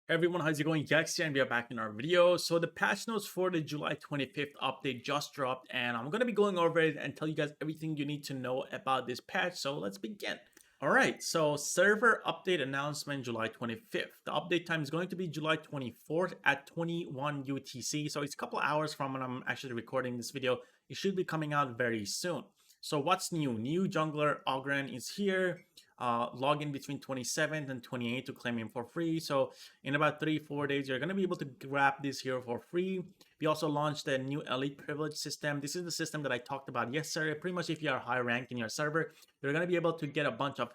Hey everyone, how's it going? YikeZ, and we are back in our video. So the patch notes for the July 25th update just dropped, and I'm going to be going over it and tell you guys everything you need to know about this patch. So let's begin. Alright, so server update announcement July 25th. The update time is going to be July 24th at 21 UTC. So it's a couple hours from when I'm actually recording this video. It should be coming out very soon. So what's new? New Jungler Augran is here. Log in between 27th and 28th to claim him for free. So in about 3-4 days, you're going to be able to grab this hero for free. We also launched a new elite privilege system. This is the system that I talked about yesterday. Pretty much if you are high ranked in your server, you're going to be able to get a bunch of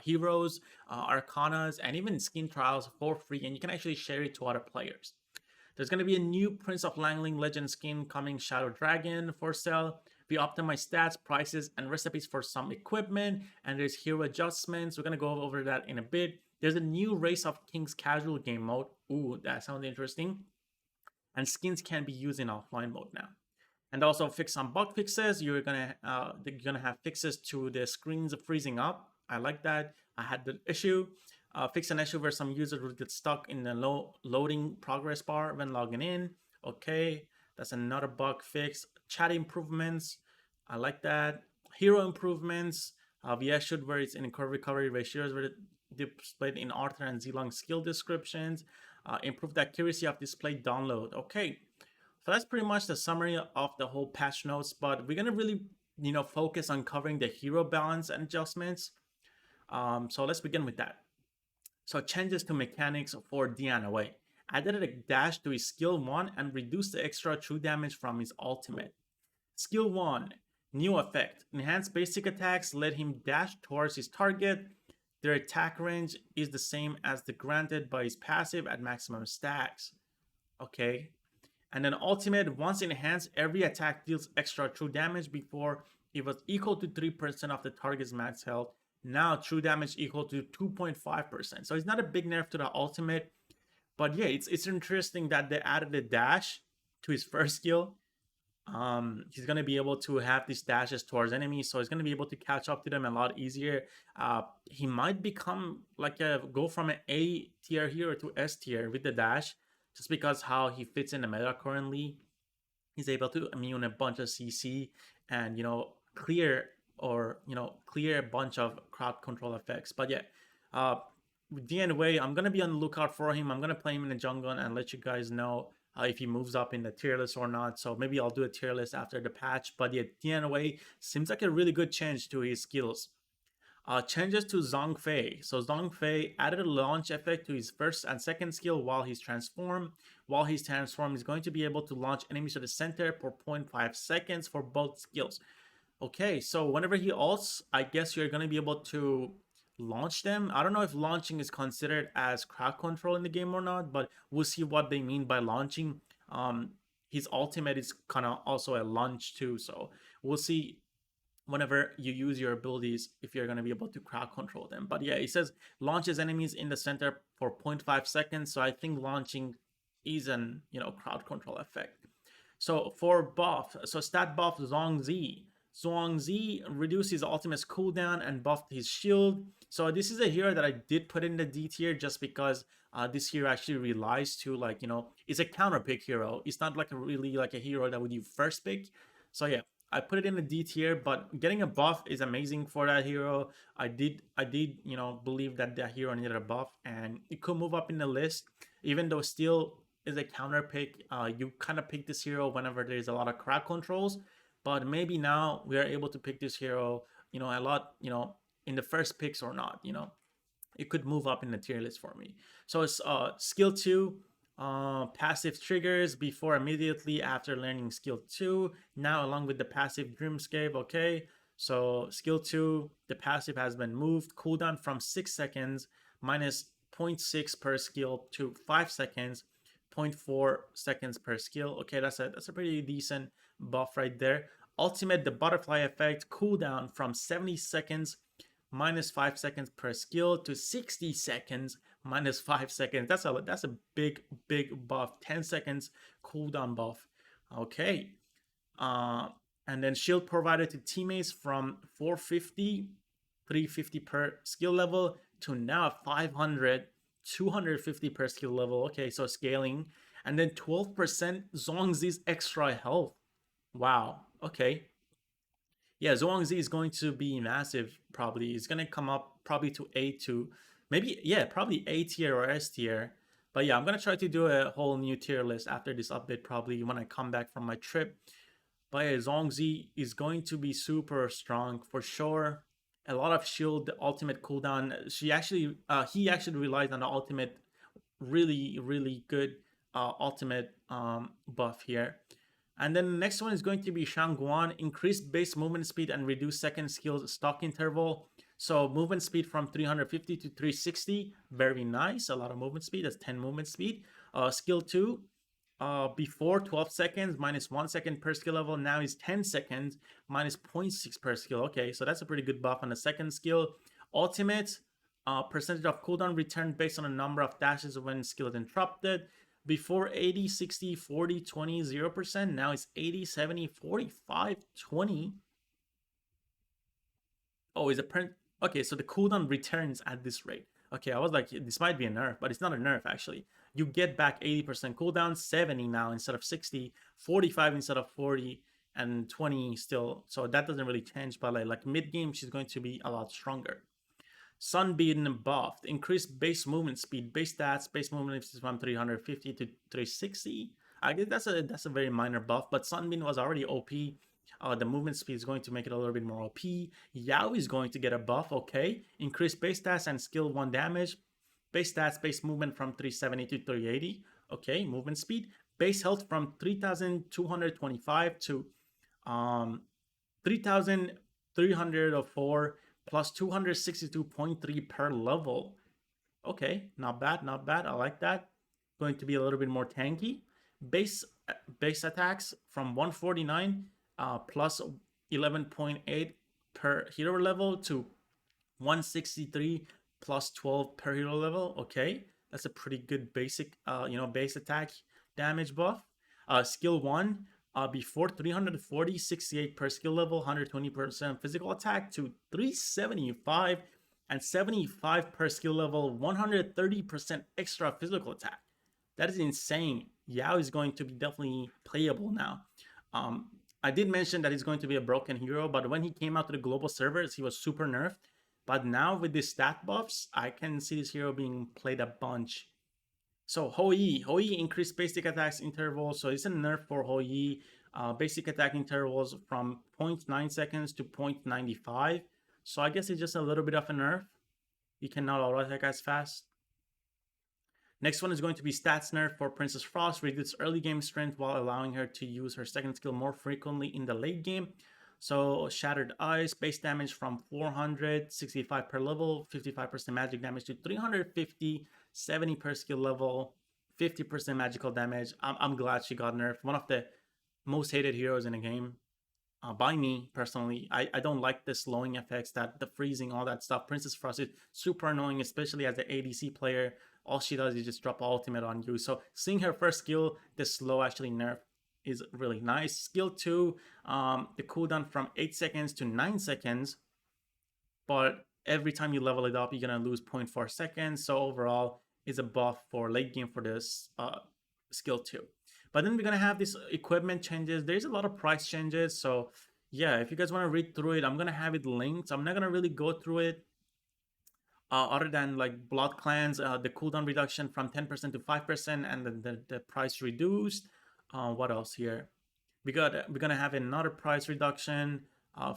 heroes, arcanas, and even skin trials for free, and you can actually share it to other players. There's going to be a new Prince of Lanling Legend skin coming, Shadow Dragon, for sale. We optimize stats, prices, and recipes for some equipment, and there's hero adjustments. We're going to go over that in a bit. There's a new Race of Kings casual game mode. Ooh, that sounds interesting. And skins can be used in offline mode now. And also fix some bug fixes. You're gonna have fixes to the screens freezing up. I like that. I had the issue. Fix an issue where some users would get stuck in the loading progress bar when logging in. Okay, that's another bug fix. Chat improvements. I like that. Hero improvements. We issued where it's in recovery ratios where displayed in Arthur and Zilong skill descriptions. Improved accuracy of display download. Okay, so that's pretty much the summary of the whole patch notes, but we're gonna really, focus on covering the hero balance and adjustments. So let's begin with that. So changes to mechanics for Dian Wei. Added a dash to his skill 1 and reduced the extra true damage from his ultimate. Skill 1, new effect. Enhanced basic attacks let him dash towards his target. Their attack range is the same as the granted by his passive at maximum stacks. Okay. And then ultimate, once enhanced, every attack deals extra true damage. Before it was equal to 3% of the target's max health. Now true damage equal to 2.5%. So it's not a big nerf to the ultimate. But yeah, it's interesting that they added a dash to his first skill. He's gonna be able to have these dashes towards enemies, so he's gonna be able to catch up to them a lot easier. He might become like go from an A tier hero to S tier with the dash, just because how he fits in the meta currently. He's able to immune a bunch of CC and clear a bunch of crowd control effects. But yeah, with Dian Wei, I'm gonna be on the lookout for him. I'm gonna play him in the jungle and let you guys know if he moves up in the tier list or not. So maybe I'll do a tier list after the patch. But yeah, Dian Wei seems like a really good change to his skills. Changes to Zhang Fei. So Zhang Fei added a launch effect to his first and second skill while he's transformed. While he's transformed, he's going to be able to launch enemies to the center for 0.5 seconds for both skills. Okay, so whenever he ults, I guess you're going to be able to launch them. I don't know if launching is considered as crowd control in the game or not, but we'll see what they mean by launching. His ultimate is kind of also a launch too, so we'll see whenever you use your abilities if you're going to be able to crowd control them. But yeah, it says launches enemies in the center for 0.5 seconds, so I think launching is an crowd control effect. So for buff, so stat buff ZhaungZi. ZhaungZi reduced his ultimate's cooldown and buffed his shield. So this is a hero that I did put in the D tier just because this hero actually relies to it's a counter pick hero. It's not like a hero that would you first pick. So yeah, I put it in the D tier, but getting a buff is amazing for that hero. I did believe that that hero needed a buff, and it could move up in the list, even though still is a counter pick. You kind of pick this hero whenever there's a lot of crowd controls, but maybe now we are able to pick this hero, a lot, in the first picks or not. It could move up in the tier list for me. So it's skill 2. Passive triggers before immediately after learning skill 2. Now along with the passive Dreamscape. Okay, so skill 2, the passive has been moved. Cooldown from 6 seconds minus 0.6 per skill to 5 seconds, 0.4 seconds per skill. Okay, that's a pretty decent buff right there. Ultimate, the butterfly effect, cooldown from 70 seconds minus 5 seconds per skill to 60 seconds minus 5 seconds. That's a big buff. 10 seconds cooldown buff. Okay. And then shield provided to teammates from 450, 350 per skill level to now 500 250 per skill level. Okay, so scaling. And then 12% ZhaungZi's extra health. Wow. Okay. Yeah, ZhaungZi is going to be massive, probably. It's going to come up probably to A to maybe, yeah, probably A tier or S tier. But yeah, I'm going to try to do a whole new tier list after this update, probably when I come back from my trip. But yeah, ZhaungZi is going to be super strong for sure. A lot of shield, the ultimate cooldown. He actually relies on the ultimate, really good ultimate buff here. And then the next one is going to be Shangguan, increase base movement speed and reduce second skills stock interval. So movement speed from 350 to 360, very nice. A lot of movement speed, that's 10 movement speed. Skill 2, before 12 seconds, minus 1 second per skill level. Now is 10 seconds, minus 0.6 per skill. Okay, so that's a pretty good buff on the second skill. Ultimate, percentage of cooldown return based on the number of dashes when skill is interrupted. Before 80, 60, 40, 20, 0%. Now it's 80, 70, 45, 20. Oh, is it print? Okay, so the cooldown returns at this rate. Okay, I was like, this might be a nerf, but it's not a nerf actually. You get back 80% cooldown, 70 now instead of 60, 45 instead of 40, and 20 still. So that doesn't really change, but like mid game, she's going to be a lot stronger. Sunbin Buff, increase base movement speed, base stats, base movement is from 350 to 360. I guess that's a very minor buff, but Sunbin was already OP. The movement speed is going to make it a little bit more OP. Yao is going to get a buff, okay. Increase base stats and skill 1 damage. Base stats, base movement from 370 to 380. Okay, movement speed. Base health from 3,225 to 3,304 plus 262.3 per level. Okay, not bad, not bad. I like that. Going to be a little bit more tanky. Base attacks from 149 plus 11.8 per hero level to 163 plus 12 per hero level. Okay, that's a pretty good basic, base attack damage buff. Skill 1, before 340, 68 per skill level, 120% physical attack to 375 and 75 per skill level, 130% extra physical attack. That is insane. Yao is going to be definitely playable now. I did mention that he's going to be a broken hero, but when he came out to the global servers, he was super nerfed. But now with the stat buffs, I can see this hero being played a bunch. So Houyi increased basic attacks intervals. So it's a nerf for Houyi. Basic attack intervals from 0.9 seconds to 0.95. So I guess it's just a little bit of a nerf. You cannot auto attack as fast. Next one is going to be stats nerf for Princess Frost. Reduce early game strength while allowing her to use her second skill more frequently in the late game. So Shattered Ice, base damage from 465 per level, 55% magic damage to 350, 70 per skill level, 50% magical damage. I'm glad she got nerfed. One of the most hated heroes in the game. By me personally, I don't like the slowing effects, that the freezing, all that stuff. Princess Frost is super annoying, especially as an ADC player. All she does is just drop ultimate on you. So seeing her first skill, the slow actually nerf, is really nice. Skill 2, the cooldown from 8 seconds to 9 seconds. But every time you level it up, you're going to lose 0.4 seconds. So overall, is a buff for late game for this skill 2. But then we're going to have these equipment changes. There's a lot of price changes. So yeah, if you guys want to read through it, I'm going to have it linked. I'm not going to really go through it. Other than like Blood Clans, the cooldown reduction from 10% to 5% and the price reduced. What else here? We're gonna have another price reduction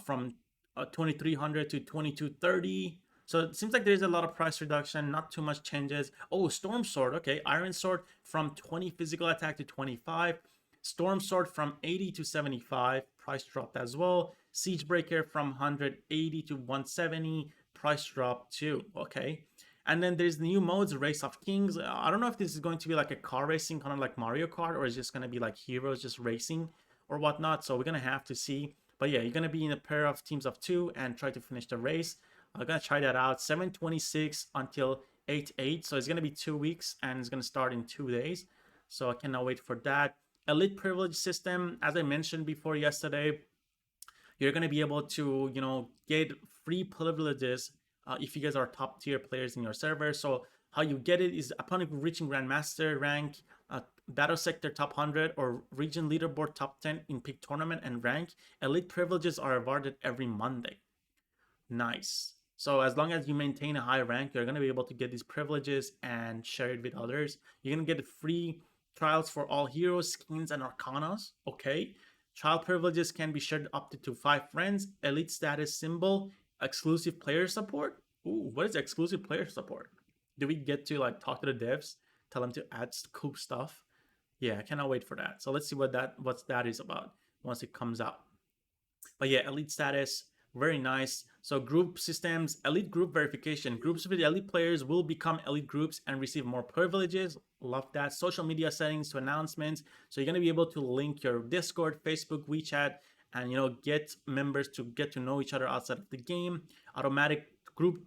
from 2,300 to 2,230. So it seems like there's a lot of price reduction, not too much changes. Oh, Storm Sword, okay. Iron Sword from 20 physical attack to 25. Storm Sword from 80 to 75, price dropped as well. Siege Breaker from 180 to 170, price drop too, okay. And then there's new modes, Race of Kings. I don't know if this is going to be like a car racing, kind of like Mario Kart, or it's just going to be like heroes just racing or whatnot. So we're going to have to see. But yeah, you're going to be in a pair of teams of 2 and try to finish the race. I'm going to try that out. 7/26 until 8/8. So it's going to be 2 weeks and it's going to start in 2 days. So I cannot wait for that. Elite privilege system, as I mentioned before yesterday, you're going to be able to, get free privileges if you guys are top tier players in your server. So How you get it is upon reaching Grandmaster rank, Battle Sector top 100, or Region Leaderboard top 10 in peak tournament and rank, elite privileges are awarded every Monday. Nice. So as long as you maintain a high rank, you're going to be able to get these privileges and share it with others. You're going to get free trials for all heroes, skins, and arcanas. Okay. Trial privileges can be shared up to 5 friends. Elite status symbol. Exclusive player support. Ooh, what is exclusive player support? Do we get to like talk to the devs, tell them to add cool stuff? Yeah, I cannot wait for that. So let's see what that is about once it comes out. But yeah, elite status, very nice. So group systems, elite group verification. Groups with elite players will become elite groups and receive more privileges. Love that. Social media settings to announcements. So you're going to be able to link your Discord, Facebook, WeChat, and get members to get to know each other outside of the game. Automatic group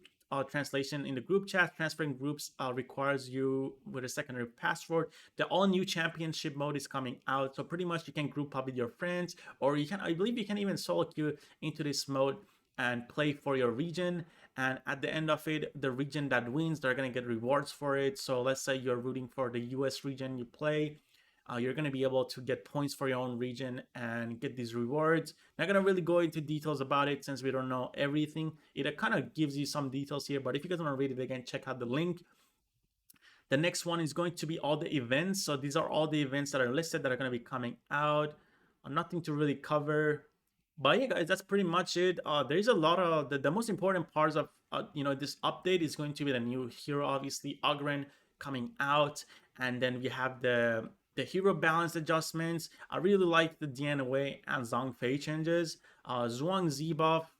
translation in the group chat. Transferring groups requires you with a secondary password. The all new championship mode is coming out, so pretty much you can group up with your friends, or you can, I believe you can even solo queue into this mode and play for your region. And at the end of it, the region that wins, they're going to get rewards for it. So let's say you're rooting for the US region you play, you're going to be able to get points for your own region and get these rewards. Not going to really go into details about it since we don't know everything. It kind of gives you some details here, but if you guys want to read it again, check out the link. The next one is going to be all the events. So these are all the events that are listed that are going to be coming out. Nothing to really cover. But yeah, guys, that's pretty much it. There's a lot of the most important parts of this update is going to be the new hero, obviously Augran coming out, and then we have the hero balance adjustments. I really like the Dian Wei and Zhang Fei changes. ZhaungZi Buff,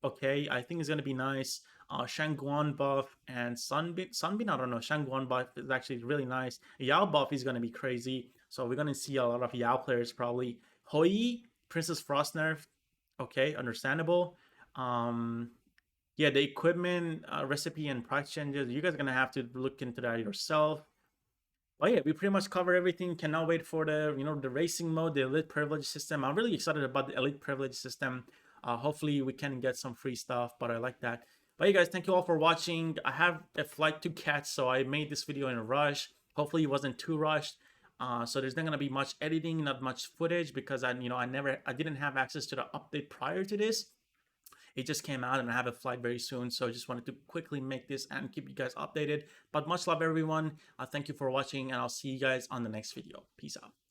okay, I think it's gonna be nice. Shangguan Buff and Sunbin, I don't know. Shangguan Buff is actually really nice. Yao Buff is gonna be crazy. So we're gonna see a lot of Yao players probably. Houyi, Princess Frost nerf, okay, understandable. Yeah, the equipment recipe and price changes, you guys are gonna have to look into that yourself. Oh yeah, we pretty much cover everything. Cannot wait for the racing mode, the elite privilege system. I'm really excited about the elite privilege system. Hopefully we can get some free stuff, but I like that. But you guys, thank you all for watching. I have a flight to catch, so I made this video in a rush. Hopefully it wasn't too rushed. So there's not gonna be much editing, not much footage, because I didn't have access to the update prior to this. It just came out and I have a flight very soon, so I just wanted to quickly make this and keep you guys updated. But much love, everyone. Thank you for watching, and I'll see you guys on the next video. Peace out.